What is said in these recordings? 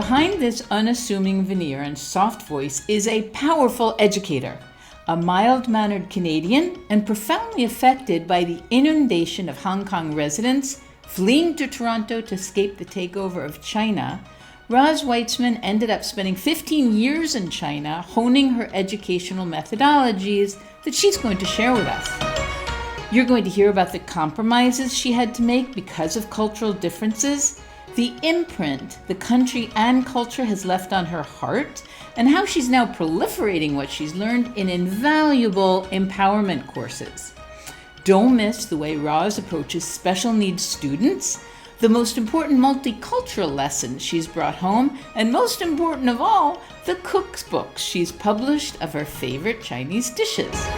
Behind this unassuming veneer and soft voice is a powerful educator, a mild-mannered Canadian and profoundly affected by the inundation of Hong Kong residents fleeing to Toronto to escape the takeover of China. Roz Weitzman ended up spending 15 years in China honing her educational methodologies that she's going to share with us. You're going to hear about the compromises she had to make because of cultural differences, the imprint the country and culture has left on her heart, and how she's now proliferating what she's learned in invaluable empowerment courses. Don't miss the way Roz approaches special needs students, the most important multicultural lessons she's brought home, and most important of all, the cookbooks she's published of her favorite Chinese dishes.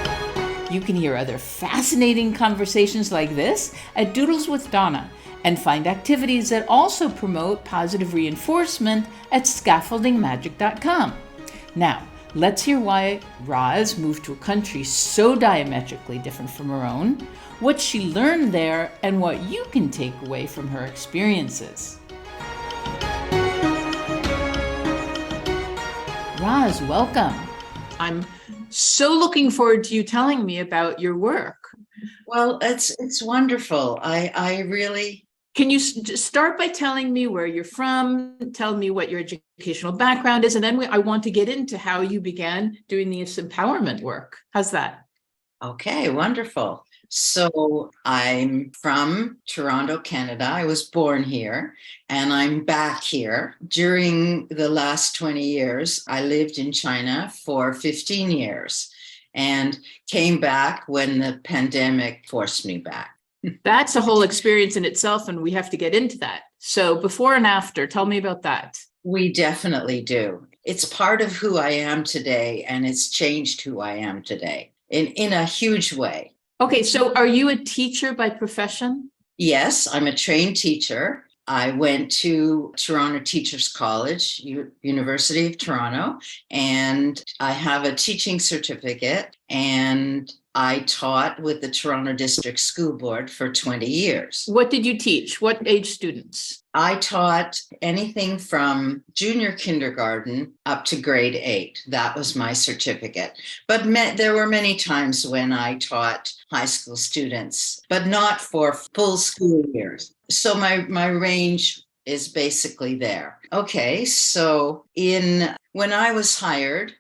You can hear other fascinating conversations like this at Doodles with Donna, and find activities that also promote positive reinforcement at scaffoldingmagic.com. Now, let's hear why Roz moved to a country so diametrically different from her own, what she learned there, and what you can take away from her experiences. Roz, welcome. I'm so looking forward to you telling me about your work. Well, it's wonderful. I really... Can you start by telling me where you're from, tell me what your educational background is, and then I want to get into how you began doing this empowerment work. How's that? Okay, wonderful. So I'm from Toronto, Canada. I was born here and I'm back here. During the last 20 years, I lived in China for 15 years and came back when the pandemic forced me back. That's a whole experience in itself, and we have to get into that. So before and after, tell me about that. We definitely do. It's part of who I am today, and it's changed who I am today in a huge way. Okay, so are you a teacher by profession? Yes, I'm a trained teacher. I went to Toronto Teachers College, University of Toronto, and I have a teaching certificate, and I taught with the Toronto District School Board for 20 years. What did you teach? What age students? I taught anything from junior kindergarten up to grade 8. That was my certificate. But there were many times when I taught high school students, but not for full school years. So my range is basically there. Okay, so when I was hired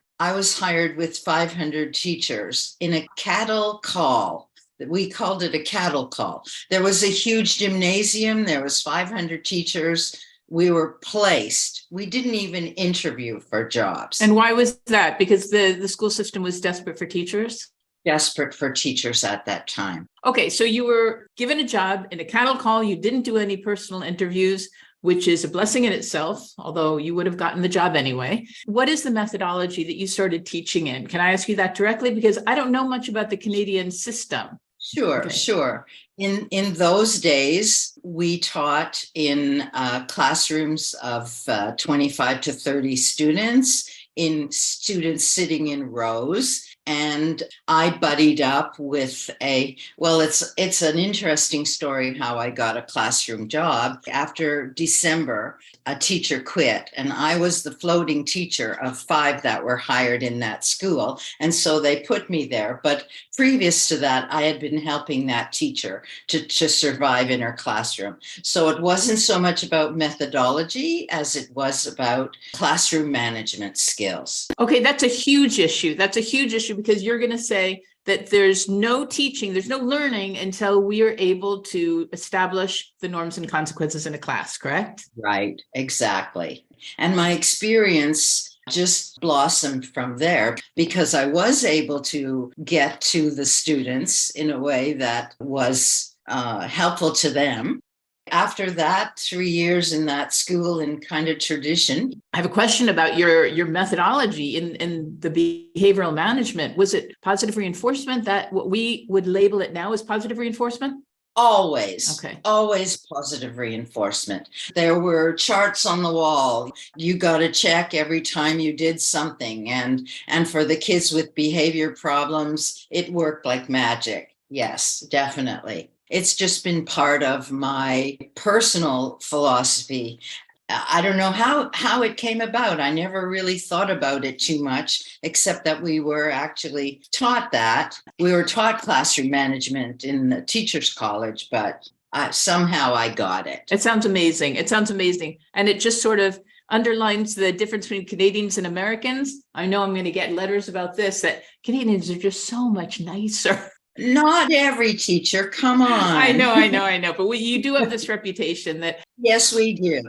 with 500 teachers in a cattle call. We called it a cattle call. There was a huge gymnasium. There was 500 teachers. We were placed. We didn't even interview for jobs. And why was that? Because the school system was desperate for teachers? Desperate for teachers at that time. Okay, so you were given a job in a cattle call. You didn't do any personal interviews, which is a blessing in itself, although you would have gotten the job anyway. What is the methodology that you started teaching in? Can I ask you that directly? Because I don't know much about the Canadian system. Sure, Okay. Sure. In those days, we taught in classrooms of 25 to 30 students, in students sitting in rows. And I buddied up with it's an interesting story how I got a classroom job. After December, a teacher quit, and I was the floating teacher of 5 that were hired in that school. And so they put me there. But previous to that, I had been helping that teacher to survive in her classroom. So it wasn't so much about methodology as it was about classroom management skills. Okay, that's a huge issue. That's a huge issue because you're going to say that there's no teaching, there's no learning until we are able to establish the norms and consequences in a class, correct? Right, exactly. And my experience just blossomed from there because I was able to get to the students in a way that was helpful to them. After that, 3 years in that school in kind of tradition. I have a question about your methodology in the behavioral management. Was it positive reinforcement, that what we would label it now as positive reinforcement? Always. Okay. Always positive reinforcement. There were charts on the wall. You got to check every time you did something. And for the kids with behavior problems, it worked like magic. Yes, definitely. It's just been part of my personal philosophy. I don't know how it came about. I never really thought about it too much, except that we were actually taught that. We were taught classroom management in the teachers' college, but somehow I got it. It sounds amazing. It sounds amazing. And it just sort of underlines the difference between Canadians and Americans. I know I'm going to get letters about this, that Canadians are just so much nicer. Not every teacher, come on. I know. But you do have this reputation that. Yes, we do.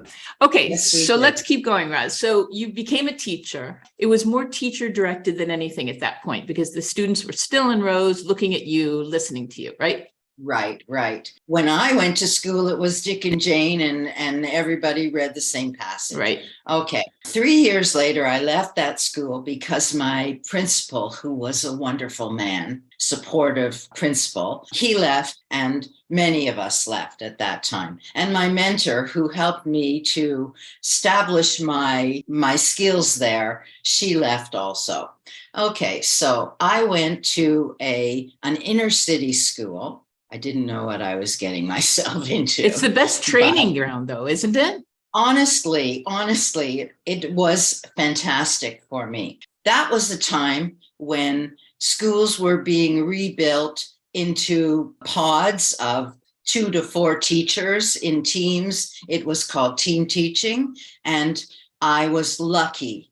Okay, Yes, we so do. let's keep going, Roz. So you became a teacher. It was more teacher directed than anything at that point, because the students were still in rows looking at you, listening to you, right? Right. When I went to school, it was Dick and Jane, and everybody read the same passage. Right. Okay. 3 years later, I left that school because my principal, who was a wonderful man, supportive principal, he left, and many of us left at that time. And my mentor, who helped me to establish my skills there, she left also. Okay, so I went to an inner city school. I didn't know what I was getting myself into. It's the best training ground, though, isn't it? Honestly, it was fantastic for me. That was the time when schools were being rebuilt into pods of 2 to 4 teachers in teams. It was called team teaching. And I was lucky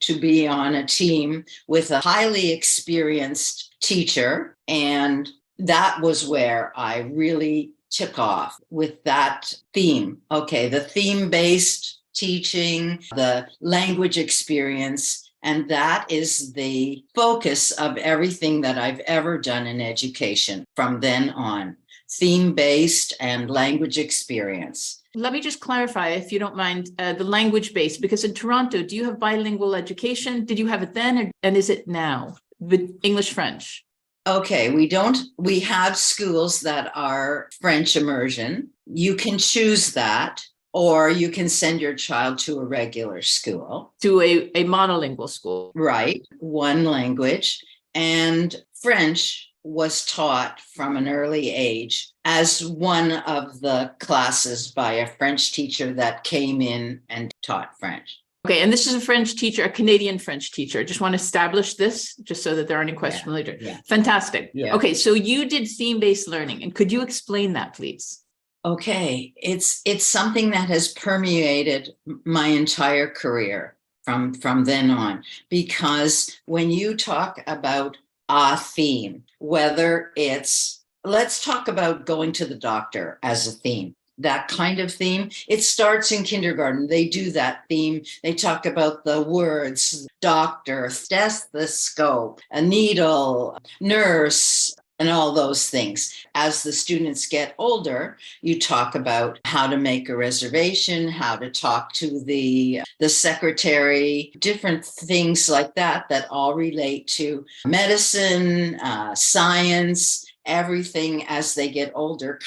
to be on a team with a highly experienced teacher. And that was where I really took off with that theme. Okay, the theme-based teaching, the language experience, and that is the focus of everything that I've ever done in education from then on. Theme-based and language experience. Let me just clarify, if you don't mind, the language-based, because in Toronto, do you have bilingual education? Did you have it then, and is it now with English, French? Okay, we have schools that are French immersion. You can choose that, or you can send your child to a regular school. To a monolingual school. Right, one language. And French was taught from an early age as one of the classes by a French teacher that came in and taught French. Okay, and this is a French teacher, a Canadian French teacher. I just want to establish this, just so that there aren't any questions later. Yeah. Fantastic. Yeah. Okay, so you did theme-based learning, and could you explain that, please? Okay, it's something that has permeated my entire career from then on, because when you talk about a theme, whether it's, let's talk about going to the doctor as a theme. That kind of theme, it starts in kindergarten. They do that theme. They talk about the words, doctor, stethoscope, a needle, nurse, and all those things. As the students get older, you talk about how to make a reservation, how to talk to the secretary, different things like that all relate to medicine, science. Everything as they get older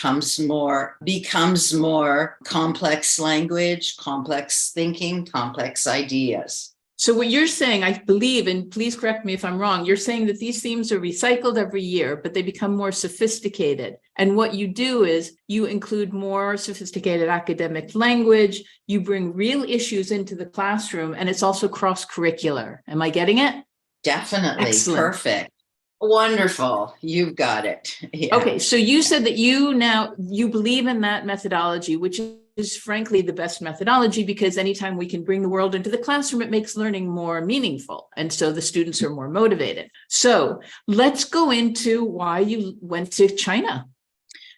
becomes more complex language, complex thinking, complex ideas. So what you're saying, I believe, and please correct me if I'm wrong, you're saying that these themes are recycled every year, but they become more sophisticated. And what you do is you include more sophisticated academic language, you bring real issues into the classroom, and it's also cross-curricular. Am I getting it? Definitely. Excellent. Perfect. Wonderful. You've got it. Yeah. Okay, so you said that you believe in that methodology, which is frankly the best methodology, because anytime we can bring the world into the classroom, it makes learning more meaningful. And so the students are more motivated. So let's go into why you went to China.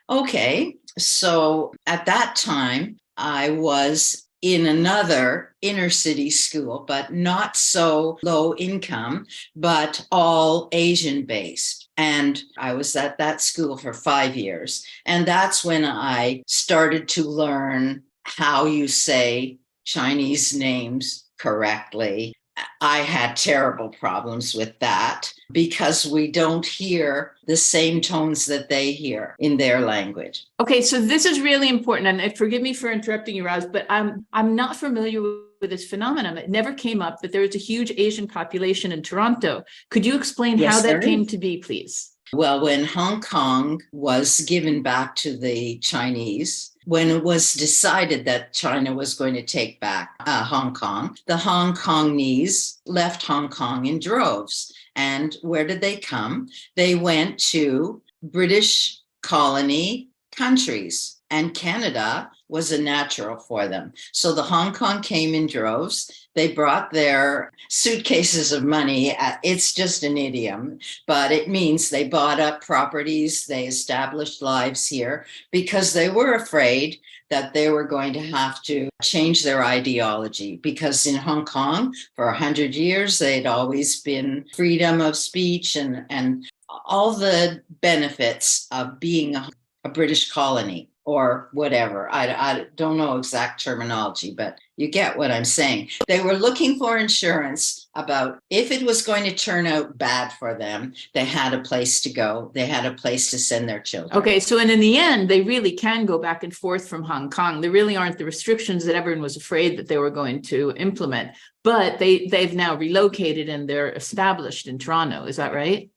Okay, so at that time, I was in another inner city school, but not so low income, but all Asian based. And I was at that school for 5 years. And that's when I started to learn how you say Chinese names correctly. I had terrible problems with that because we don't hear the same tones that they hear in their language. Okay, so this is really important, and forgive me for interrupting you, Roz, but I'm not familiar with this phenomenon. It never came up that there is a huge Asian population in Toronto. Could you explain how that came to be, please? Well, when Hong Kong was given back to the Chinese, when it was decided that China was going to take back Hong Kong, the Hong Kongese left Hong Kong in droves. And where did they come? They went to British colony countries, and Canada was a natural for them. So the Hong Kong came in droves. They brought their suitcases of money. It's just an idiom, but it means they bought up properties, they established lives here because they were afraid that they were going to have to change their ideology, because in Hong Kong for 100 years, they'd always been freedom of speech and all the benefits of being a British colony or whatever. I don't know exact terminology, but you get what I'm saying. They were looking for insurance about if it was going to turn out bad for them, they had a place to go. They had a place to send their children. Okay, so and in the end, they really can go back and forth from Hong Kong. There really aren't the restrictions that everyone was afraid that they were going to implement, but they've now relocated and they're established in Toronto. Is that right?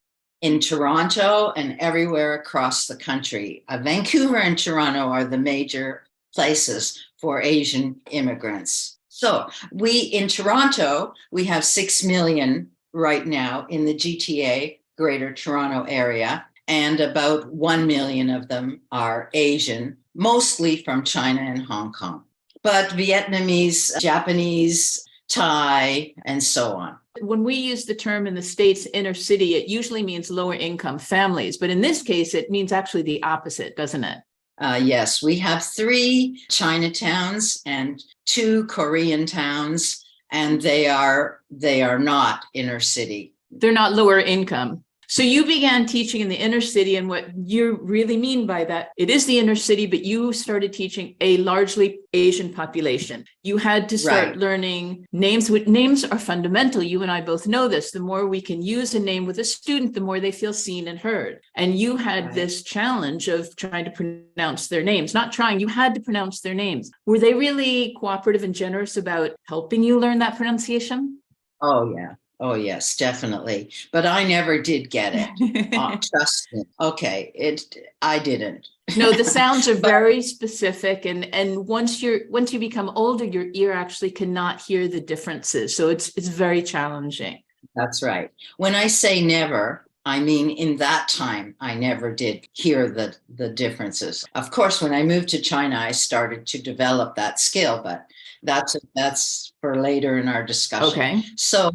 In Toronto and everywhere across the country. Vancouver and Toronto are the major places for Asian immigrants. So in Toronto, we have 6 million right now in the GTA, Greater Toronto Area, and about 1 million of them are Asian, mostly from China and Hong Kong, but Vietnamese, Japanese, Thai, and so on. When we use the term in the States, inner city, it usually means lower income families. But in this case, it means actually the opposite, doesn't it? Yes, we have 3 Chinatowns and 2 Korean towns, and they are not inner city. They're not lower income. So you began teaching in the inner city, and what you really mean by that, it is the inner city, but you started teaching a largely Asian population. You had to start learning names. Names are fundamental. You and I both know this. The more we can use a name with a student, the more they feel seen and heard. And you had this challenge of trying to pronounce their names. Not trying, you had to pronounce their names. Were they really cooperative and generous about helping you learn that pronunciation? Oh, yeah. Oh, yes, definitely. But I never did get it. Trust me. Okay, I didn't. No, the sounds are very specific. And once you become older, your ear actually cannot hear the differences. So it's very challenging. That's right. When I say never, I mean, in that time, I never did hear the differences. Of course, when I moved to China, I started to develop that skill, but that's for later in our discussion. Okay. So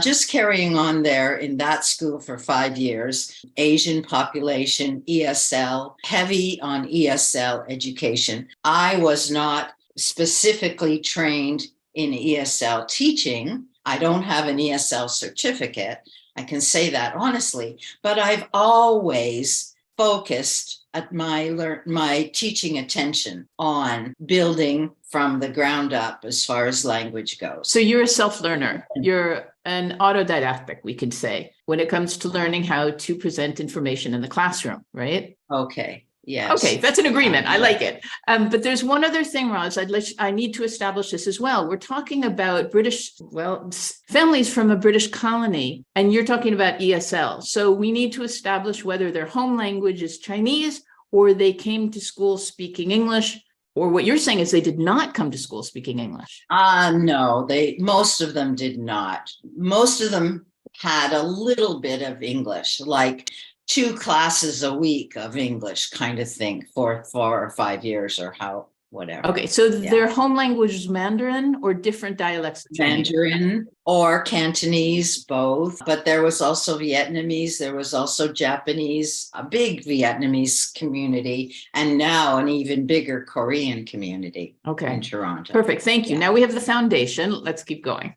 just carrying on there in that school for 5 years, Asian population, ESL, heavy on ESL education. I was not specifically trained in ESL teaching. I don't have an ESL certificate. I can say that honestly, but I've always focused at my teaching attention on building from the ground up as far as language goes. So you're a self-learner. You're an autodidactic, we could say, when it comes to learning how to present information in the classroom, right? Okay. Yes. Okay, that's an agreement. I like it. But there's one other thing, Roz, I need to establish this as well. We're talking about families from a British colony, and you're talking about ESL. So we need to establish whether their home language is Chinese or they came to school speaking English, or what you're saying is they did not come to school speaking English. No, most of them did not. Most of them had a little bit of English, like 2 classes a week of English kind of thing for 4 or 5 years or whatever. Okay, so their home language is Mandarin or different dialects of Chinese? Mandarin or Cantonese, both. But there was also Vietnamese, there was also Japanese, a big Vietnamese community, and now an even bigger Korean community in Toronto. Perfect, thank you. Now we have the foundation. Let's keep going.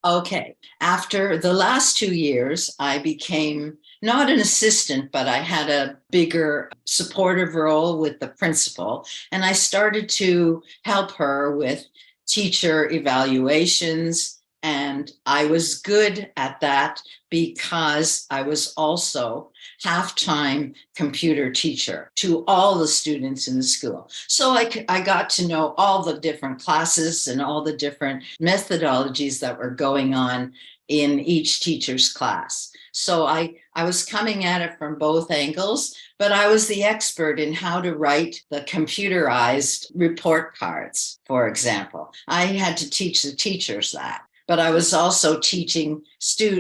Okay, after the last 2 years, I became not an assistant, but I had a bigger supportive role with the principal. And I started to help her with teacher evaluations. And I was good at that because I was also half-time computer teacher to all the students in the school. So I got to know all the different classes and all the different methodologies that were going on in each teacher's class. So I was coming at it from both angles, but I was the expert in how to write the computerized report cards, for example. I had to teach the teachers that, but I was also teaching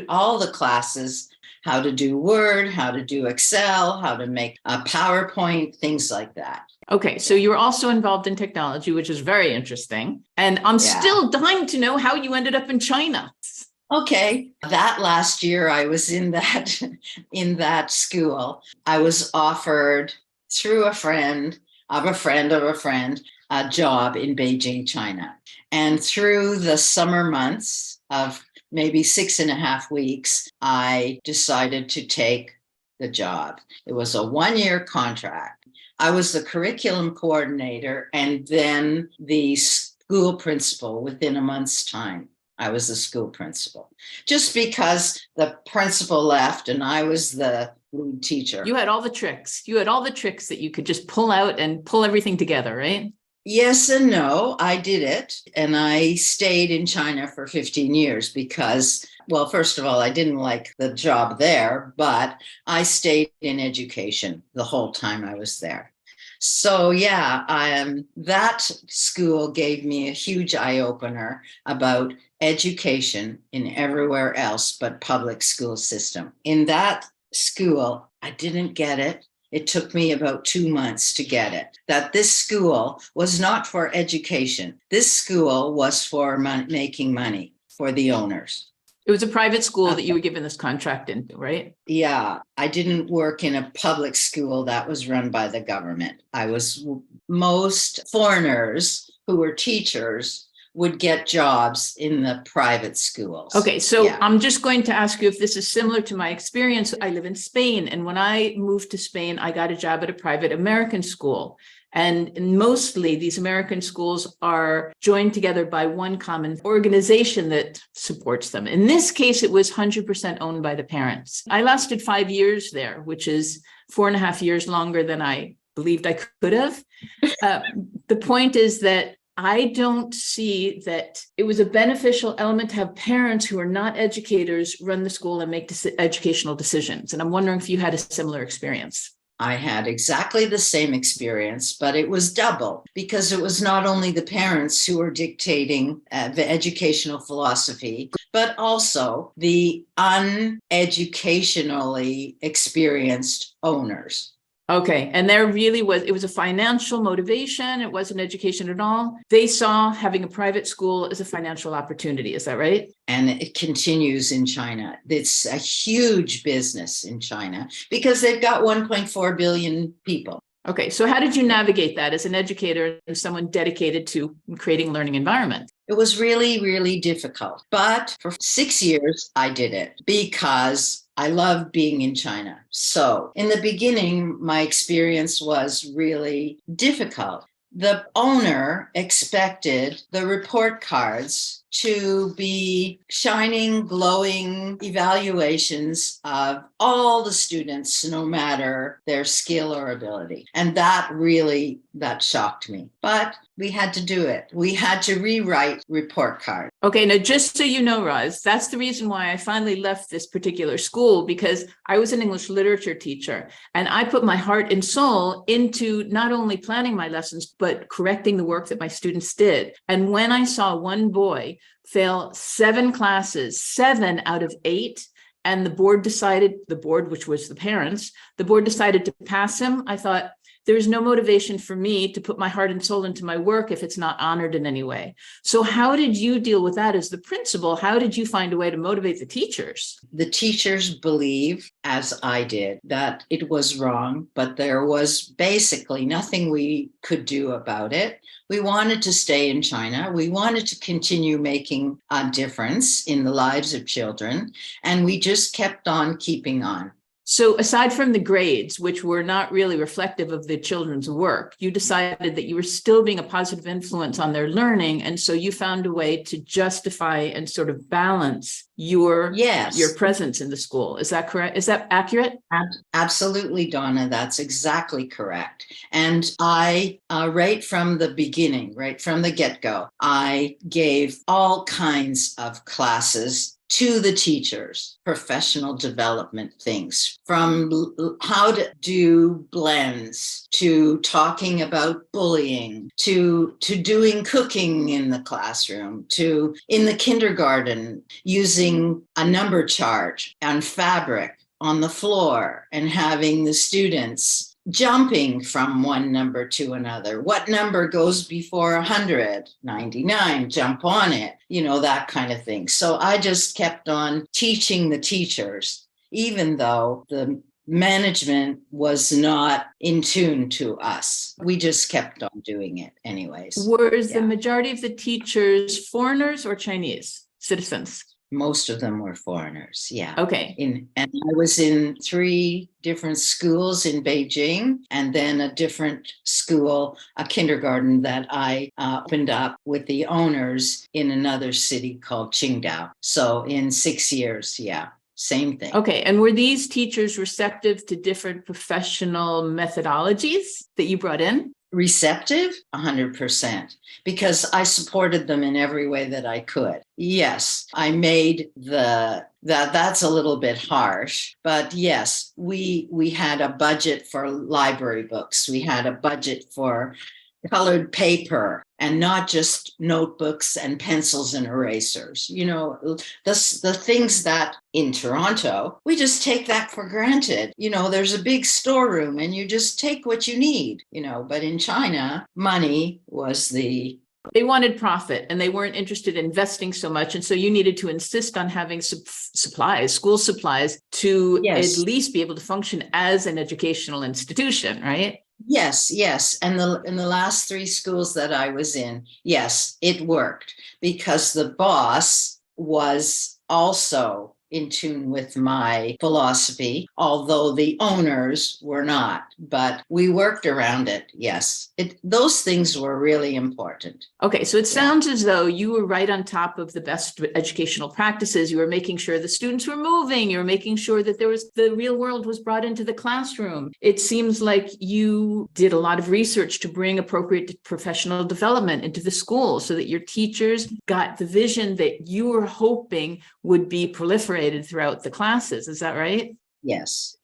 all the classes how to do Word, how to do Excel, how to make a PowerPoint, things like that. Okay, so you were also involved in technology, which is very interesting. And I'm still dying to know how you ended up in China. Okay, that last year I was in that school. I was offered through a friend of a friend of a friend a job in Beijing, China. And through the summer months of maybe 6.5 weeks, I decided to take the job. It was a 1-year contract. I was the curriculum coordinator and then the school principal within a month's time. I was the school principal just because the principal left and I was the lead teacher. You had all the tricks. You had all the tricks that you could just pull out and pull everything together, right? Yes and no, I did it. And I stayed in China for 15 years because, well, first of all, I didn't like the job there, but I stayed in education the whole time I was there. So yeah, that school gave me a huge eye-opener about education in everywhere else but public school system. In that school, I didn't get it. It took me about 2 months to get it, that this school was not for education. This school was for making money for the owners. It was a private school that you were given this contract into, right? Yeah, I didn't work in a public school that was run by the government. Most foreigners who were teachers would get jobs in the private schools. Okay, so I'm just going to ask you if this is similar to my experience. I live in Spain, and when I moved to Spain, I got a job at a private American school. And mostly these American schools are joined together by one common organization that supports them. In this case, it was 100% owned by the parents. I lasted 5 years there, which is 4.5 years longer than I believed I could have. The point is that I don't see that it was a beneficial element to have parents who are not educators run the school and make educational decisions. And I'm wondering if you had a similar experience. I had exactly the same experience, but it was double because it was not only the parents who were dictating the educational philosophy, but also the uneducationally experienced owners. Okay. And there really it was a financial motivation. It wasn't education at all. They saw having a private school as a financial opportunity. Is that right? And it continues in China. It's a huge business in China because they've got 1.4 billion people. Okay. So how did you navigate that as an educator and someone dedicated to creating learning environments? It was really, really difficult. But for 6 years, I did it because I love being in China. So in the beginning, my experience was really difficult. The owner expected the report cards to be shining, glowing evaluations of all the students, no matter their skill or ability. And that shocked me. But we had to do it. We had to rewrite report cards. Okay, now just so you know, Roz, that's the reason why I finally left this particular school, because I was an English literature teacher and I put my heart and soul into not only planning my lessons, but correcting the work that my students did. And when I saw one boy fail 7 classes, 7 out of 8, and the board, which was the parents, the board decided to pass him, I thought, there's no motivation for me to put my heart and soul into my work if it's not honored in any way. So how did you deal with that as the principal? How did you find a way to motivate the teachers? The teachers believe, as I did, that it was wrong, but there was basically nothing we could do about it. We wanted to stay in China. We wanted to continue making a difference in the lives of children, and we just kept on keeping on. So aside from the grades, which were not really reflective of the children's work, you decided that you were still being a positive influence on their learning. And so you found a way to justify and sort of balance your presence in the school. Is that correct? Is that accurate? Absolutely, Donna. That's exactly correct. And I, right from the beginning, right from the get-go, I gave all kinds of classes to the teachers, professional development things, from how to do blends, to talking about bullying, to doing cooking in the classroom, to in the kindergarten, using a number chart on fabric on the floor and having the students jumping from one number to another. What number goes before 100? 99, jump on it, that kind of thing. So I just kept on teaching the teachers, even though the management was not in tune to us. We just kept on doing it anyways. Were the majority of the teachers foreigners or Chinese citizens? Most of them were foreigners. Yeah. Okay. And I was in 3 different schools in Beijing, and then a different school, a kindergarten that I opened up with the owners in another city called Qingdao. So in 6 years, same thing. Okay. And were these teachers receptive to different professional methodologies that you brought in? Receptive? 100%, because I supported them in every way that I could. Yes, I made that's a little bit harsh, but yes, we had a budget for library books. We had a budget for colored paper, and not just notebooks and pencils and erasers. The things that in Toronto, we just take that for granted. There's a big storeroom and you just take what you need, but in China, money was they wanted profit and they weren't interested in investing so much. And so you needed to insist on having supplies, school supplies, to at least be able to function as an educational institution, right? Yes. And in the last 3 schools that I was in, yes, it worked because the boss was also in tune with my philosophy, although the owners were not, but we worked around it. Yes, those things were really important. Okay, so it sounds as though you were right on top of the best educational practices. You were making sure the students were moving. You were making sure that the real world was brought into the classroom. It seems like you did a lot of research to bring appropriate professional development into the school so that your teachers got the vision that you were hoping would be proliferated throughout the classes. Is that right? Yes.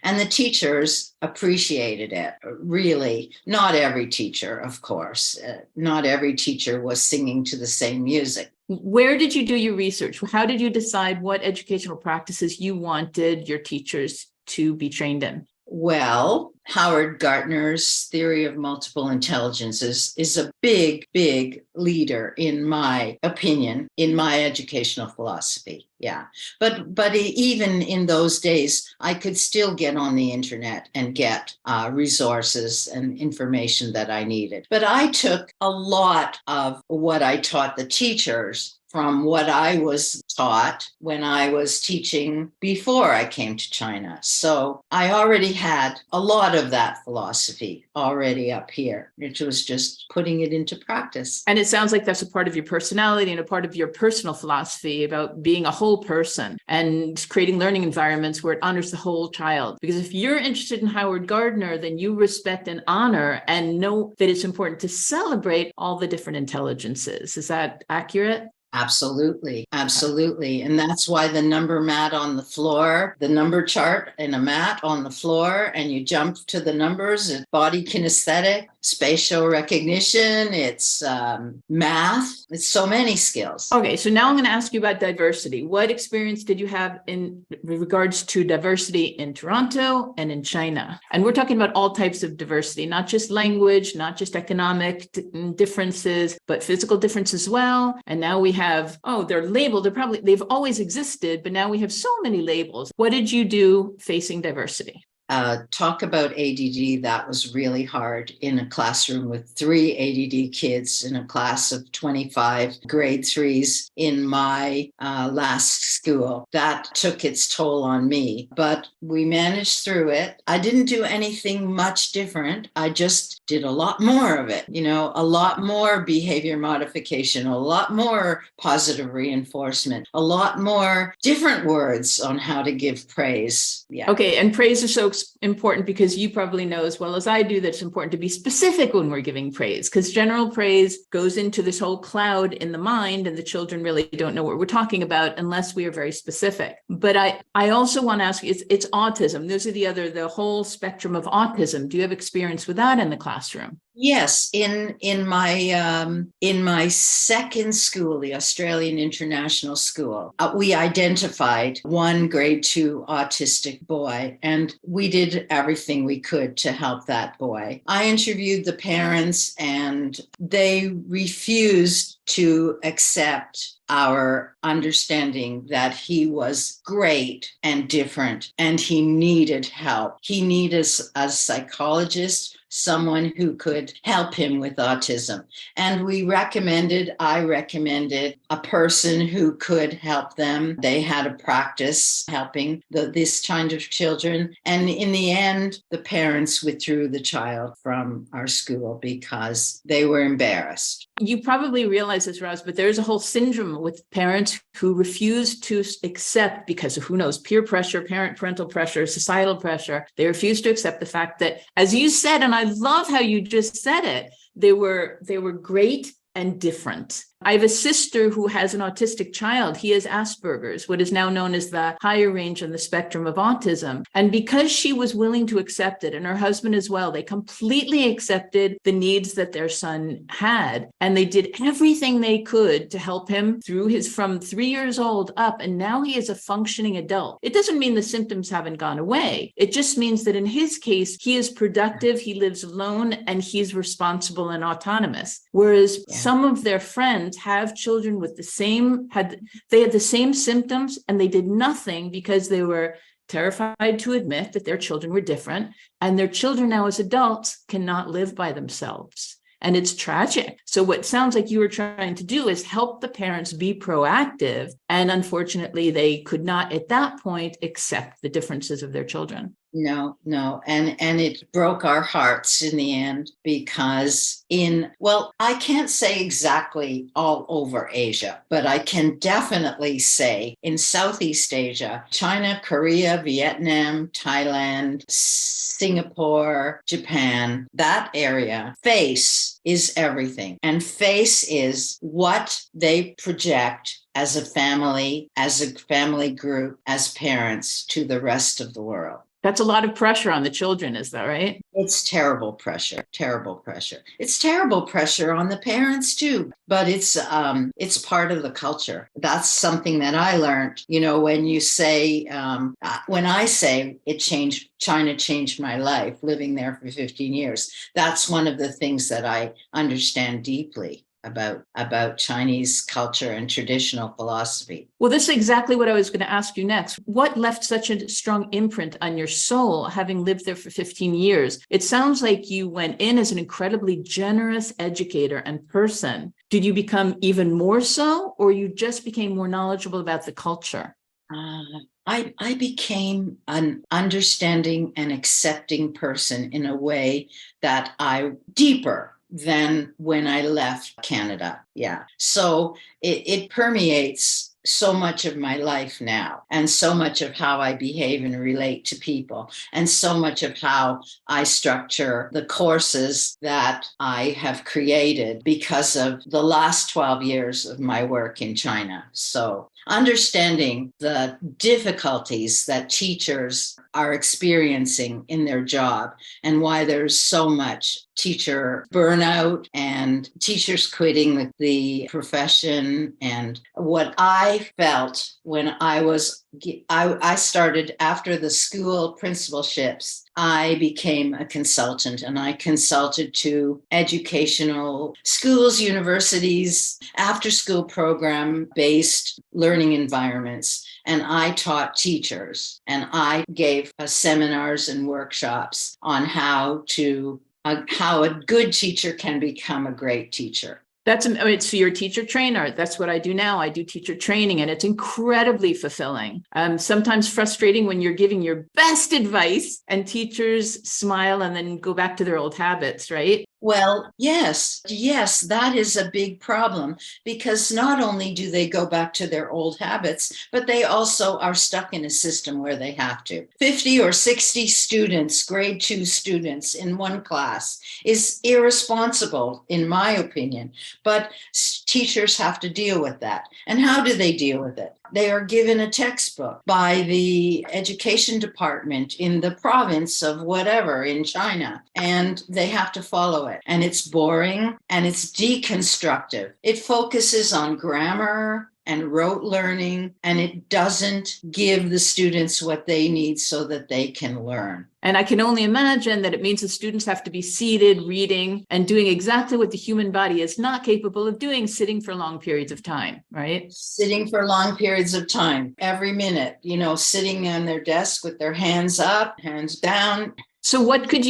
And the teachers appreciated it, really. Not every teacher, of course. Not every teacher was singing to the same music. Where did you do your research? How did you decide what educational practices you wanted your teachers to be trained in? Well, Howard Gardner's theory of multiple intelligences is a big, big leader, in my opinion, in my educational philosophy. Yeah. But even in those days, I could still get on the internet and get resources and information that I needed. But I took a lot of what I taught the teachers from what I was taught when I was teaching before I came to China. So I already had a lot of that philosophy already up here, which was just putting it into practice. And it sounds like that's a part of your personality and a part of your personal philosophy about being a whole person and creating learning environments where it honors the whole child. Because if you're interested in Howard Gardner, then you respect and honor and know that it's important to celebrate all the different intelligences. Is that accurate? Absolutely. And that's why the number mat on the floor, the number chart and a mat on the floor, and you jump to the numbers, it's body kinesthetic, spatial recognition, it's math, it's so many skills. Okay, so now I'm going to ask you about diversity. What experience did you have in regards to diversity in Toronto and in China? And we're talking about all types of diversity, not just language, not just economic differences, but physical differences as well. And now we have, they're labeled, they've always existed, but now we have so many labels. What did you do facing diversity? Talk about ADD, that was really hard in a classroom with 3 ADD kids in a class of 25 grade 3s in my last school. That took its toll on me, but we managed through it. I didn't do anything much different. I just did a lot more of it, a lot more behavior modification, a lot more positive reinforcement, a lot more different words on how to give praise. Yeah. Okay, and praise is so important because you probably know as well as I do that it's important to be specific when we're giving praise, because general praise goes into this whole cloud in the mind and the children really don't know what we're talking about unless we are very specific. But I also want to ask you, it's autism. Those are the whole spectrum of autism. Do you have experience with that in the classroom? Yes, in my second school, the Australian International School, we identified one grade 2 autistic boy, and we did everything we could to help that boy. I interviewed the parents, and they refused to accept our understanding that he was great and different, and he needed help. He needed a psychologist, someone who could help him with autism. And I recommended a person who could help them. They had a practice helping this kind of children. And in the end, the parents withdrew the child from our school because they were embarrassed. You probably realize this, Roz, but there's a whole syndrome with parents who refuse to accept, because of, who knows, peer pressure, parental pressure, societal pressure. They refuse to accept the fact that, as you said, and I love how you just said it, they were great and different. I have a sister who has an autistic child. He has Asperger's, what is now known as the higher range on the spectrum of autism. And because she was willing to accept it, and her husband as well, they completely accepted the needs that their son had. And they did everything they could to help him through from 3 years old up. And now he is a functioning adult. It doesn't mean the symptoms haven't gone away. It just means that in his case, he is productive, he lives alone, and he's responsible and autonomous. Whereas some of their friends have children with had the same symptoms, and they did nothing because they were terrified to admit that their children were different, and their children now as adults cannot live by themselves. And it's tragic. So what sounds like you were trying to do is help the parents be proactive. And unfortunately, they could not at that point accept the differences of their children. No. And it broke our hearts in the end because I can't say exactly all over Asia, but I can definitely say in Southeast Asia, China, Korea, Vietnam, Thailand, Singapore, Japan, that area, face is everything. And face is what they project as a family group, as parents to the rest of the world. That's a lot of pressure on the children, is that right? It's terrible pressure. It's terrible pressure on the parents too, but it's part of the culture. That's something that I learned, when you say, when I say China changed my life, living there for 15 years. That's one of the things that I understand deeply about Chinese culture and traditional philosophy. Well, this is exactly what I was going to ask you next. What left such a strong imprint on your soul, having lived there for 15 years? It sounds like you went in as an incredibly generous educator and person. Did you become even more so, or you just became more knowledgeable about the culture? I became an understanding and accepting person in a way that deeper than when I left Canada. Yeah. So it permeates so much of my life now, and so much of how I behave and relate to people, and so much of how I structure the courses that I have created because of the last 12 years of my work in China. So understanding the difficulties that teachers are experiencing in their job, and why there's so much teacher burnout and teachers quitting the profession. And what I felt when I started after the school principalships, I became a consultant, and I consulted to educational schools, universities, after-school program-based learning environments. And I taught teachers, and I gave seminars and workshops on how a good teacher can become a great teacher. So you're a teacher trainer. That's what I do now. I do teacher training, and it's incredibly fulfilling. Sometimes frustrating when you're giving your best advice and teachers smile and then go back to their old habits, right? Well, yes, that is a big problem, because not only do they go back to their old habits, but they also are stuck in a system where they have to. 50 or 60 students, grade 2 students in one class is irresponsible, in my opinion. But teachers have to deal with that. And how do they deal with it? They are given a textbook by the education department in the province of whatever in China, and they have to follow it. And it's boring and it's deconstructive. It focuses on grammar and rote learning, and it doesn't give the students what they need so that they can learn. And I can only imagine that it means the students have to be seated, reading, and doing exactly what the human body is not capable of doing, sitting for long periods of time, right? Sitting for long periods of time, every minute, sitting on their desk with their hands up, hands down. So what did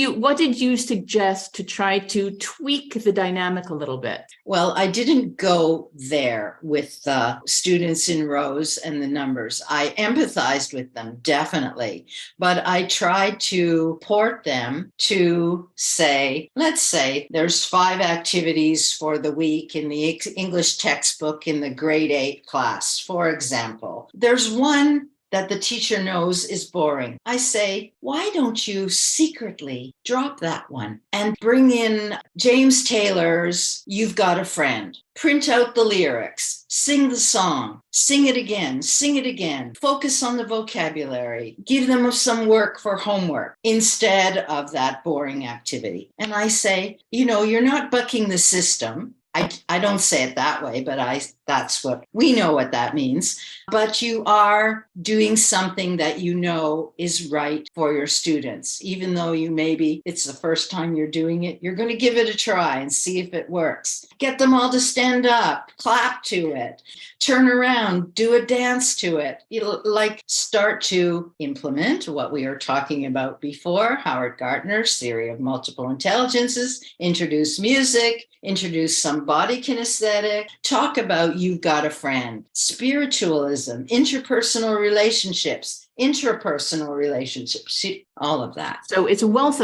you suggest to try to tweak the dynamic a little bit? Well, I didn't go there with students in rows and the numbers. I empathized with them, definitely. But I tried to port them to let's say there's 5 activities for the week in the English textbook in the grade 8 class, for example. There's one that the teacher knows is boring. I say, why don't you secretly drop that one and bring in James Taylor's You've Got a Friend? Print out the lyrics, sing the song, sing it again, focus on the vocabulary, give them some work for homework instead of that boring activity. And I say, you're not bucking the system. I don't say it that way, but that's what we know what that means. But you are doing something that is right for your students. Even though it's the first time you're doing it, you're going to give it a try and see if it works. Get them all to stand up, clap to it, turn around, do a dance to it. Start to implement what we were talking about before, Howard Gardner's theory of multiple intelligences, introduce music, introduce some body kinesthetic, talk about You've Got a Friend, spiritualism, interpersonal relationships, all of that. So it's a wealth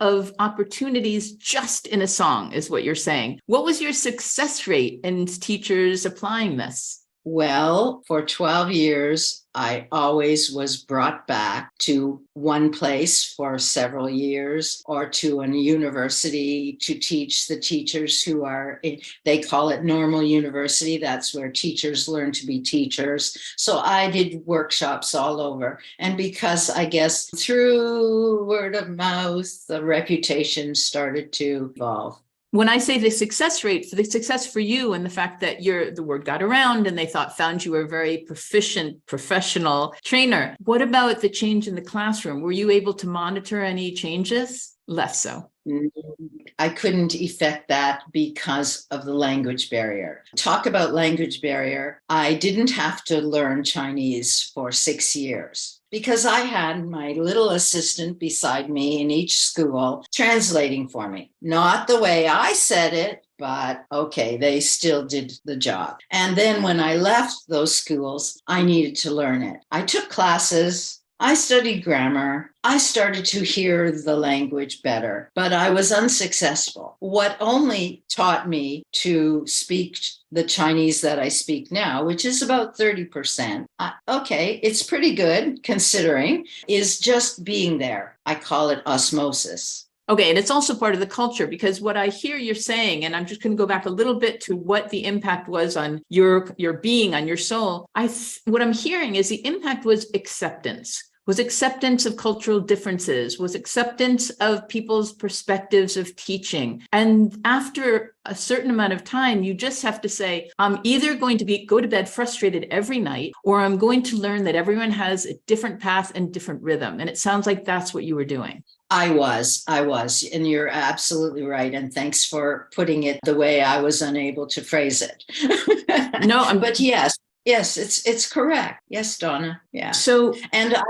of opportunities just in a song, is what you're saying. What was your success rate in teachers applying this? Well, for 12 years, I always was brought back to one place for several years, or to a university to teach the teachers who they call it normal university. That's where teachers learn to be teachers. So I did workshops all over. And because I guess through word of mouth, the reputation started to evolve. When I say the success rate, for the success for you and the fact that the word got around and they found you were a very proficient professional trainer, what about the change in the classroom? Were you able to monitor any changes? Less so. I couldn't effect that because of the language barrier. Talk about language barrier. I didn't have to learn Chinese for 6 years, because I had my little assistant beside me in each school translating for me. Not the way I said it, but okay, they still did the job. And then when I left those schools, I needed to learn it. I took classes. I studied grammar. I started to hear the language better, but I was unsuccessful. What only taught me to speak the Chinese that I speak now, which is about 30%. Okay, it's pretty good considering, is just being there. I call it osmosis. Okay, and it's also part of the culture, because what I hear you're saying, and I'm just going to go back a little bit to what the impact was on your being, on your soul. What I'm hearing is the impact was acceptance of cultural differences, was acceptance of people's perspectives of teaching. And after a certain amount of time, you just have to say, I'm either going to go to bed frustrated every night, or I'm going to learn that everyone has a different path and different rhythm. And it sounds like that's what you were doing. I was, and you're absolutely right. And thanks for putting it the way I was unable to phrase it. No, but yes, Yes, it's correct. Yes, Donna. Yeah. So, And I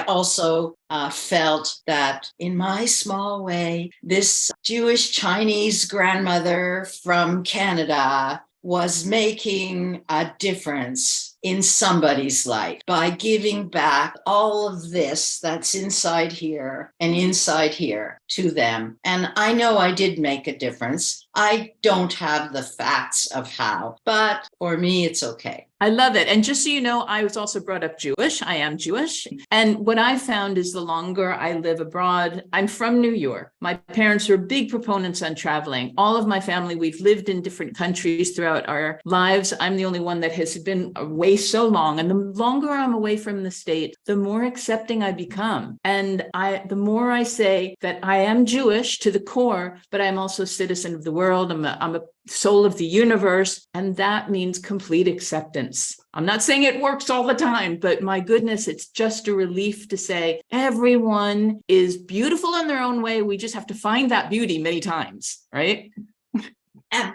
also felt that in my small way, this Jewish Chinese grandmother from Canada was making a difference in somebody's life by giving back all of this that's inside here and inside here to them. And I know I did make a difference. I don't have the facts of how, but for me, it's okay. I love it. And just so you know, I was also brought up Jewish. I am Jewish. And what I found is the longer I live abroad, I'm from New York. My parents were big proponents on traveling. All of my family, we've lived in different countries throughout our lives. I'm the only one that has been away so long. And the longer I'm away from the state, the more accepting I become. And the more I say that I am Jewish to the core, but I'm also a citizen of the world. I'm a soul of the universe. And that means complete acceptance. I'm not saying it works all the time, but my goodness, it's just a relief to say everyone is beautiful in their own way. We just have to find that beauty many times, right?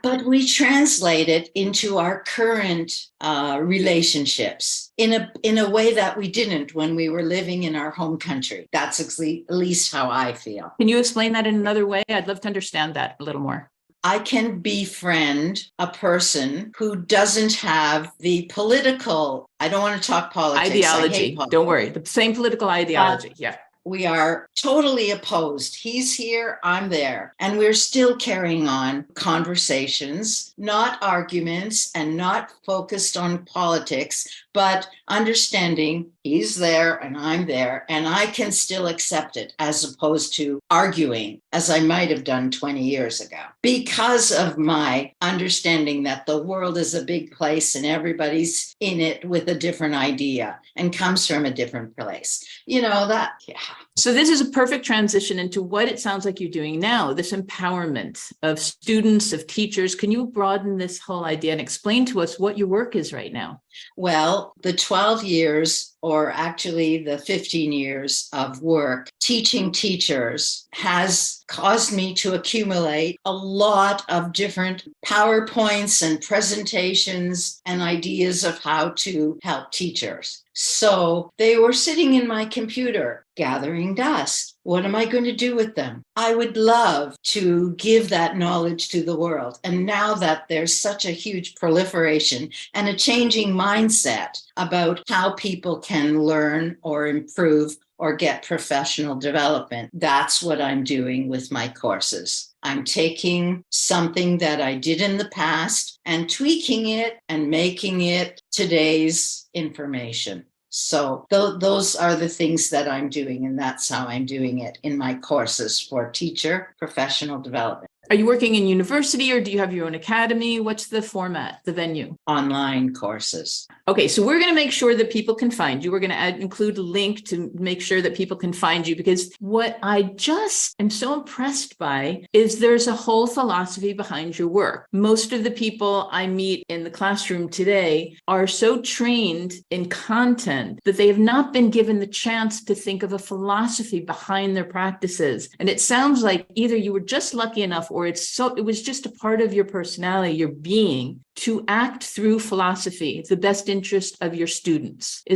But we translate it into our current relationships in a way that we didn't when we were living in our home country. That's at least how I feel. Can you explain that in another way? I'd love to understand that a little more. I can befriend a person who doesn't have the political, I don't want to talk politics. Ideology. I hate politics. Don't worry. The same political ideology. Yeah. We are totally opposed. He's here, I'm there. And we're still carrying on conversations, not arguments and not focused on politics, but understanding he's there and I'm there, and I can still accept it as opposed to arguing as I might have done 20 years ago, because of my understanding that the world is a big place and everybody's in it with a different idea and comes from a different place. You know that, yeah. So this is a perfect transition into what it sounds like you're doing now, this empowerment of students, of teachers. Can you broaden this whole idea and explain to us what your work is right now? Well, the 12 years, or actually the 15 years of work teaching teachers has caused me to accumulate a lot of different PowerPoints and presentations and ideas of how to help teachers. So they were sitting in my computer, gathering dust. What am I going to do with them? I would love to give that knowledge to the world. And now that there's such a huge proliferation and a changing mindset about how people can learn or improve or get professional development, that's what I'm doing with my courses. I'm taking something that I did in the past and tweaking it and making it today's information. So those are the things that I'm doing, and that's how I'm doing it in my courses for teacher professional development. Are you working in university or do you have your own academy? What's the format, the venue? Online courses. Okay, so we're going to make sure that people can find you. We're going to include a link to make sure that people can find you, because what I just am so impressed by is there's a whole philosophy behind your work. Most of the people I meet in the classroom today are so trained in content that they have not been given the chance to think of a philosophy behind their practices. And it sounds like either you were just lucky enough or it was just a part of your personality, your being, to act through philosophy, the best interest of your students. How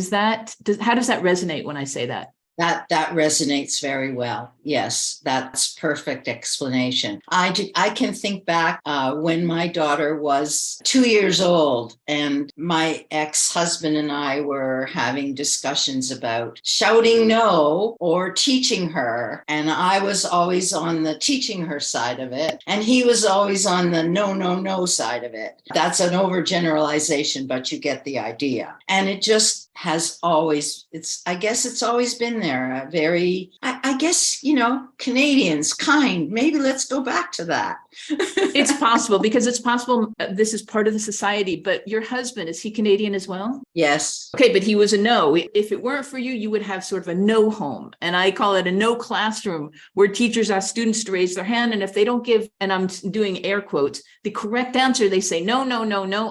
does that resonate when I say that? That resonates very well. Yes, that's perfect explanation. I can think back when my daughter was 2 years old and my ex-husband and I were having discussions about shouting no or teaching her. And I was always on the teaching her side of it. And he was always on the no side of it. That's an overgeneralization, but you get the idea. And it just has always, I guess it's always been there. Very, I guess, Canadians, kind. Maybe let's go back to that. It's possible, because it's possible this is part of the society. But your husband, is he Canadian as well? Yes. Okay, but he was a no. If it weren't for you, you would have sort of a no home. And I call it a no classroom, where teachers ask students to raise their hand. And if they don't give, and I'm doing air quotes, the correct answer, they say no,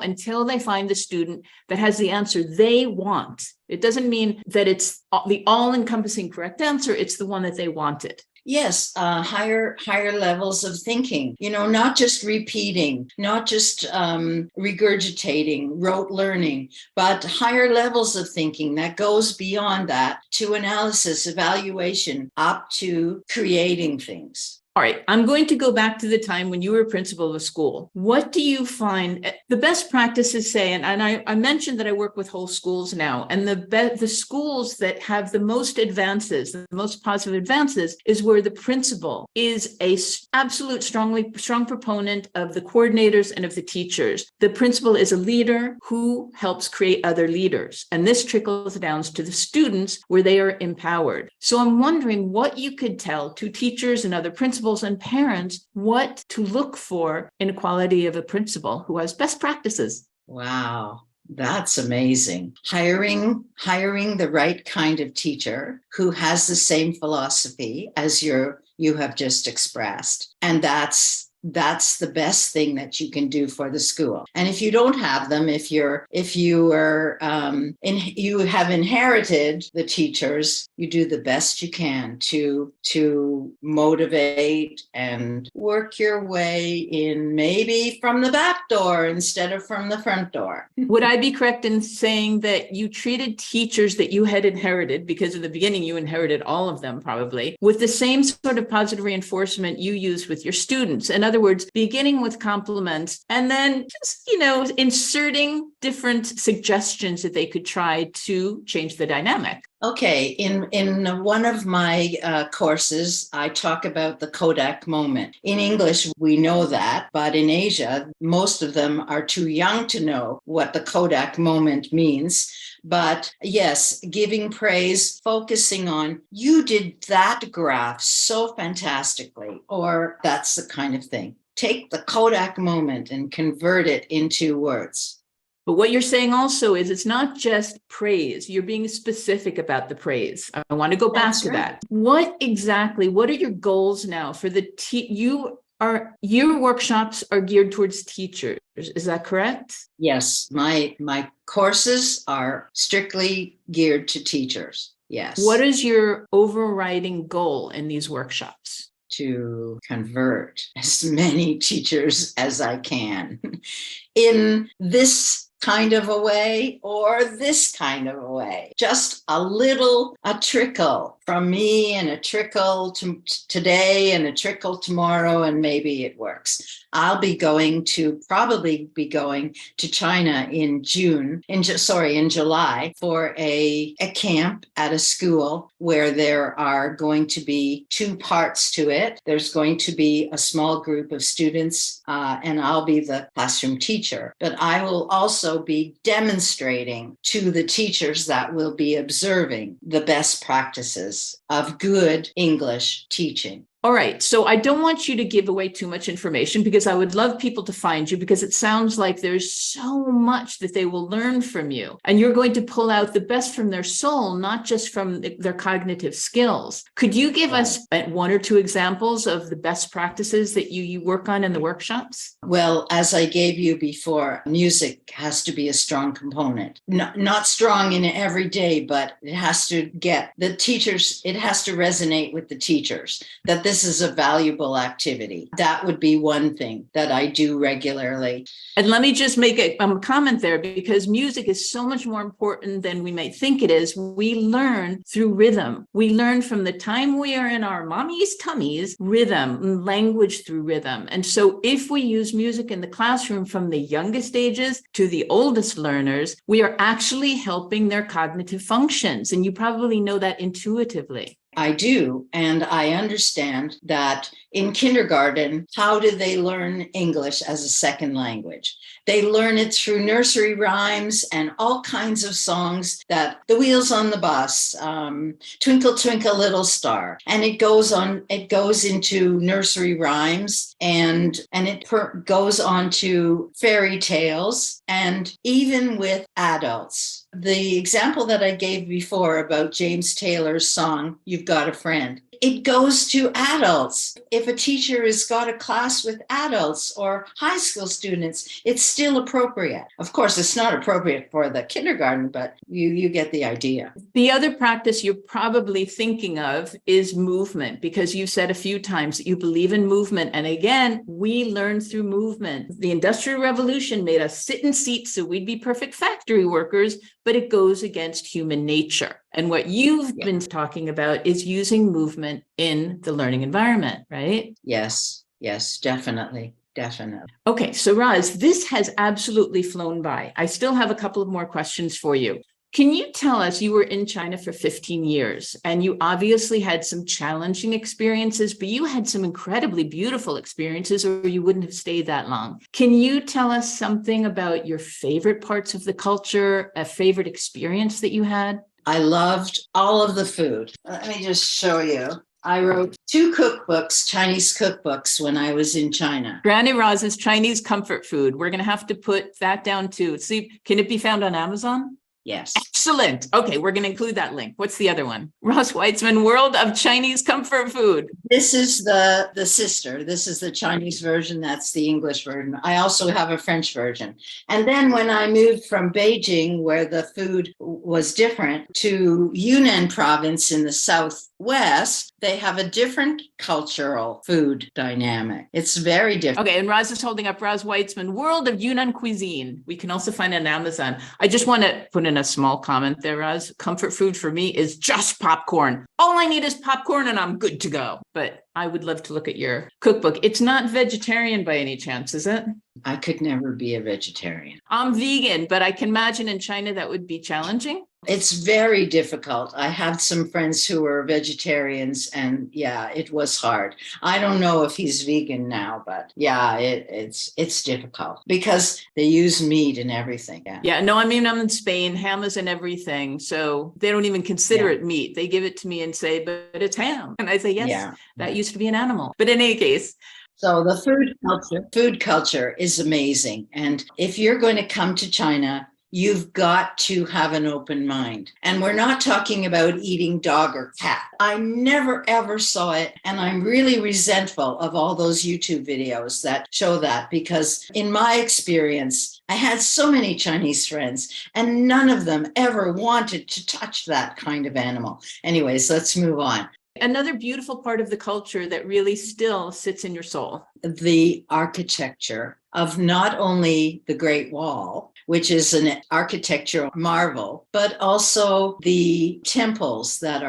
until they find the student that has the answer they want. It doesn't mean that it's the all-encompassing correct answer. It's the one that they wanted. Yes, higher levels of thinking, not just repeating, not just regurgitating, rote learning, but higher levels of thinking that goes beyond that to analysis, evaluation, up to creating things. All right, I'm going to go back to the time when you were principal of a school. What do you find the best practices say? And I mentioned that I work with whole schools now, and the schools that have the most advances, the most positive advances, is where the principal is a absolute strong proponent of the coordinators and of the teachers. The principal is a leader who helps create other leaders, and this trickles down to the students where they are empowered. So I'm wondering what you could tell to teachers and other principals and parents what to look for in a quality of a principal who has best practices. Wow, that's amazing. Hiring the right kind of teacher who has the same philosophy as you have just expressed. And that's the best thing that you can do for the school. And if you don't have them, if you have inherited the teachers, you do the best you can to motivate and work your way in, maybe from the back door instead of from the front door. Would I be correct in saying that you treated teachers that you had inherited, because in the beginning you inherited all of them probably, with the same sort of positive reinforcement you use with your students? In other words, beginning with compliments and then just, inserting different suggestions that they could try to change the dynamic. Okay, in one of my courses, I talk about the Kodak moment. In English, we know that, but in Asia, most of them are too young to know what the Kodak moment means. But yes, giving praise, focusing on, you did that graph so fantastically, or that's the kind of thing. Take the Kodak moment and convert it into words. But what you're saying also is it's not just praise. You're being specific about the praise. I want to go back to that. What are your goals now for the your workshops are geared towards teachers? Is that correct? Yes, my courses are strictly geared to teachers. Yes. What is your overriding goal in these workshops? To convert as many teachers as I can in this kind of a way or this kind of a way. Just a trickle from me and a trickle to today and a trickle tomorrow, and maybe it works. I'll probably be going to China in July for a camp at a school where there are going to be two parts to it. There's going to be a small group of students, and I'll be the classroom teacher, but I will also be demonstrating to the teachers that will be observing the best practices of good English teaching. All right. So I don't want you to give away too much information, because I would love people to find you, because it sounds like there's so much that they will learn from you, and you're going to pull out the best from their soul, not just from their cognitive skills. Could you give us one or two examples of the best practices that you work on in the workshops? Well, as I gave you before, music has to be a strong component. Not strong in every day, but it has to get the teachers, it has to resonate with the teachers that this is a valuable activity. That would be one thing that I do regularly. And let me just make a comment there, because music is so much more important than we may think it is. We learn through rhythm. We learn from the time we are in our mommy's tummies, rhythm, language through rhythm. And so if we use music in the classroom from the youngest ages to the oldest learners, we are actually helping their cognitive functions. And you probably know that intuitively. I do. And I understand that in kindergarten, how do they learn English as a second language? They learn it through nursery rhymes and all kinds of songs, that the wheels on the bus, Twinkle, Twinkle, Little Star. And it goes into nursery rhymes, and it goes on to fairy tales, and even with adults. The example that I gave before about James Taylor's song, You've Got a Friend, it goes to adults. If if a teacher has got a class with adults or high school students, it's still appropriate. Of course, it's not appropriate for the kindergarten, but you get the idea. The other practice you're probably thinking of is movement, because you've said a few times that you believe in movement. And again, we learn through movement. The Industrial Revolution made us sit in seats so we'd be perfect factory workers, but it goes against human nature. And what you've been talking about is using movement in the learning environment, right? Yes, definitely. Definitely. Okay, so Roz, this has absolutely flown by. I still have a couple of more questions for you. Can you tell us, you were in China for 15 years and you obviously had some challenging experiences, but you had some incredibly beautiful experiences or you wouldn't have stayed that long. Can you tell us something about your favorite parts of the culture, a favorite experience that you had? I loved all of the food. Let me just show you. I wrote 2 cookbooks, Chinese cookbooks, when I was in China. Granny Roz's Chinese comfort food. We're going to have to put that down too. See, can it be found on Amazon? Yes. Excellent. Okay, we're going to include that link. What's the other one? Roz Weitzman, World of Chinese Comfort Food. This is the sister. This is the Chinese version. That's the English version. I also have a French version. And then when I moved from Beijing, where the food was different, to Yunnan province in the southwest, they have a different cultural food dynamic. It's very different. Okay, and Roz is holding up Roz Weitzman, World of Yunnan Cuisine. We can also find it on Amazon. I just want to put in a small comment there, Roz. Comfort food for me is just popcorn. All I need is popcorn and I'm good to go. But I would love to look at your cookbook. It's not vegetarian by any chance, is it? I could never be a vegetarian. I'm vegan, but I can imagine in China that would be challenging. It's very difficult. I had some friends who were vegetarians and yeah, it was hard. I don't know if he's vegan now, but yeah, it's difficult because they use meat and everything. Yeah, no, I mean, I'm in Spain, ham is in everything. So they don't even consider it meat. They give it to me and say, but it's ham. And I say, yes, that used to be an animal. But in any case, so the food culture is amazing. And if you're going to come to China, you've got to have an open mind. And we're not talking about eating dog or cat. I never, ever saw it. And I'm really resentful of all those YouTube videos that show that, because in my experience, I had so many Chinese friends and none of them ever wanted to touch that kind of animal. Anyways, let's move on. Another beautiful part of the culture that really still sits in your soul. The architecture of not only the Great Wall, which is an architectural marvel, but also the temples that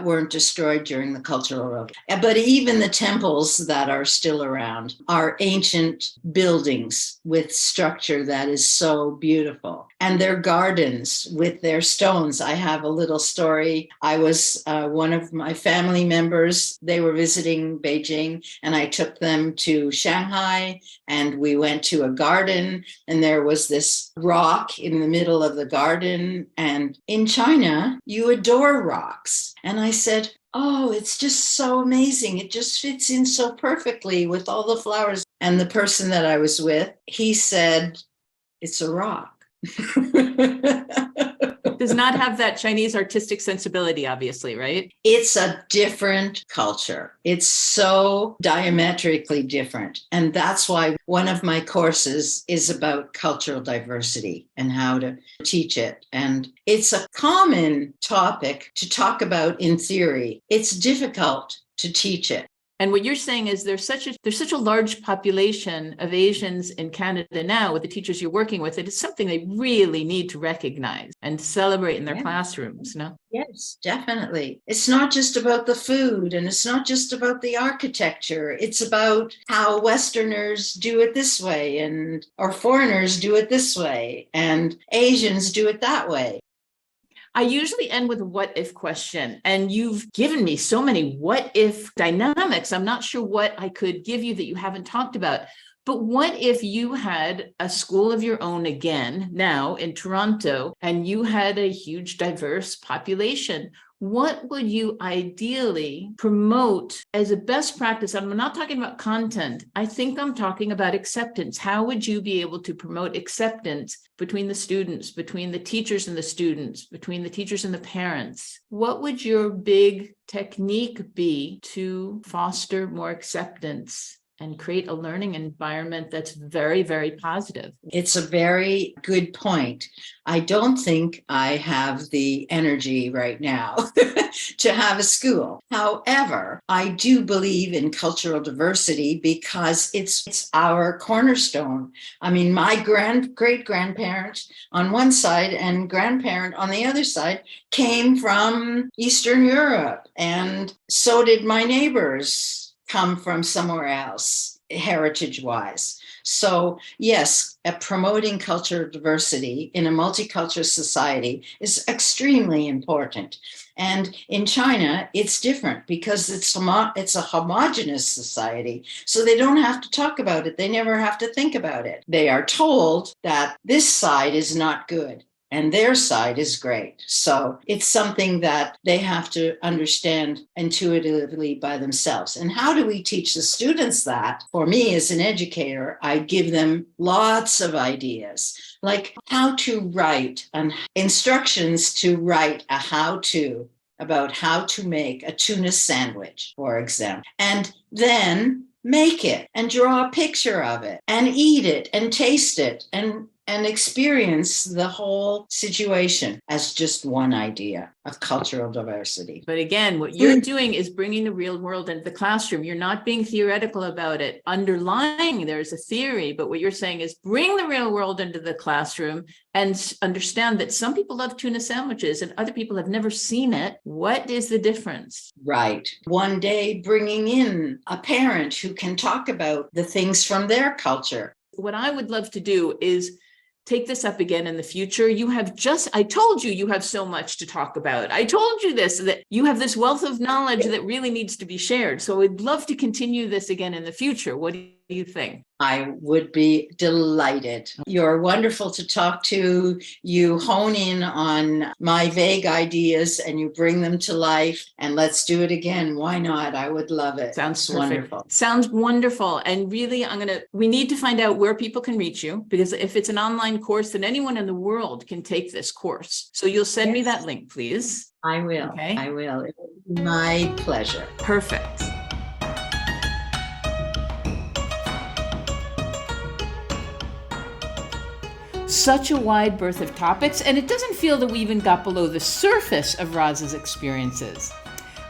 weren't destroyed during the Cultural Revolution. But even the temples that are still around are ancient buildings with structure that is so beautiful. And their gardens with their stones. I have a little story. I was one of my family members. They were visiting Beijing and I took them to Shanghai and we went to a garden and there was this rock in the middle of the garden. And in China, you adore rocks. And I said, oh, it's just so amazing. It just fits in so perfectly with all the flowers. And the person that I was with, he said, it's a rock. Does not have that Chinese artistic sensibility, obviously, right? It's a different culture. It's so diametrically different. And that's why one of my courses is about cultural diversity and how to teach it. And it's a common topic to talk about in theory. It's difficult to teach it. And what you're saying is there's such a large population of Asians in Canada now with the teachers you're working with. It is something they really need to recognize and celebrate in their classrooms, no? Yes, definitely. It's not just about the food and it's not just about the architecture. It's about how Westerners do it this way or foreigners do it this way and Asians do it that way. I usually end with a what if question, and you've given me so many what if dynamics. I'm not sure what I could give you that you haven't talked about. But what if you had a school of your own again, now in Toronto, and you had a huge diverse population? What would you ideally promote as a best practice? I'm not talking about content. I think I'm talking about acceptance. How would you be able to promote acceptance between the students, between the teachers and the students, between the teachers and the parents? What would your big technique be to foster more acceptance and create a learning environment that's very, very positive? It's a very good point. I don't think I have the energy right now to have a school. However, I do believe in cultural diversity because it's our cornerstone. I mean, my great-grandparent on one side and grandparent on the other side came from Eastern Europe, and so did my neighbors come from somewhere else, heritage-wise. So yes, promoting cultural diversity in a multicultural society is extremely important. And in China, it's different because it's a homogenous society. So they don't have to talk about it. They never have to think about it. They are told that this side is not good and their side is great. So it's something that they have to understand intuitively by themselves. And how do we teach the students that? For me, as an educator, I give them lots of ideas, like how to write and instructions to write a how-to about how to make a tuna sandwich, for example, and then make it and draw a picture of it and eat it and taste it and experience the whole situation as just one idea of cultural diversity. But again, what you're doing is bringing the real world into the classroom. You're not being theoretical about it. Underlying, there's a theory, but what you're saying is bring the real world into the classroom and understand that some people love tuna sandwiches and other people have never seen it. What is the difference? Right. One day bringing in a parent who can talk about the things from their culture. What I would love to do is take this up again in the future. I told you have so much to talk about. I told you this, that you have this wealth of knowledge that really needs to be shared. So I'd love to continue this again in the future. What do you think? I would be delighted. You're wonderful to talk to. You hone in on my vague ideas and you bring them to life. And let's do it again. Why not? I would love it. Sounds wonderful. Sounds wonderful. And really, we need to find out where people can reach you, because if it's an online course, then anyone in the world can take this course. So you'll send me that link, please. I will. Okay. I will. It will be my pleasure. Perfect. Such a wide berth of topics, and it doesn't feel that we even got below the surface of Roz's experiences.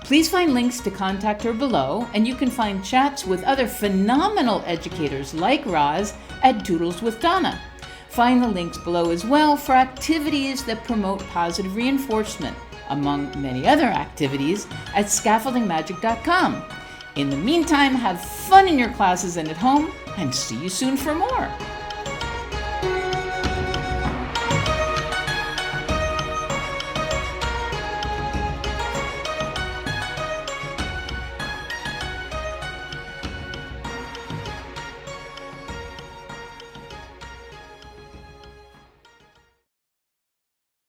Please find links to contact her below, and you can find chats with other phenomenal educators like Roz at Doodles with Donna. Find the links below as well for activities that promote positive reinforcement, among many other activities, at scaffoldingmagic.com. In the meantime, have fun in your classes and at home, and see you soon for more.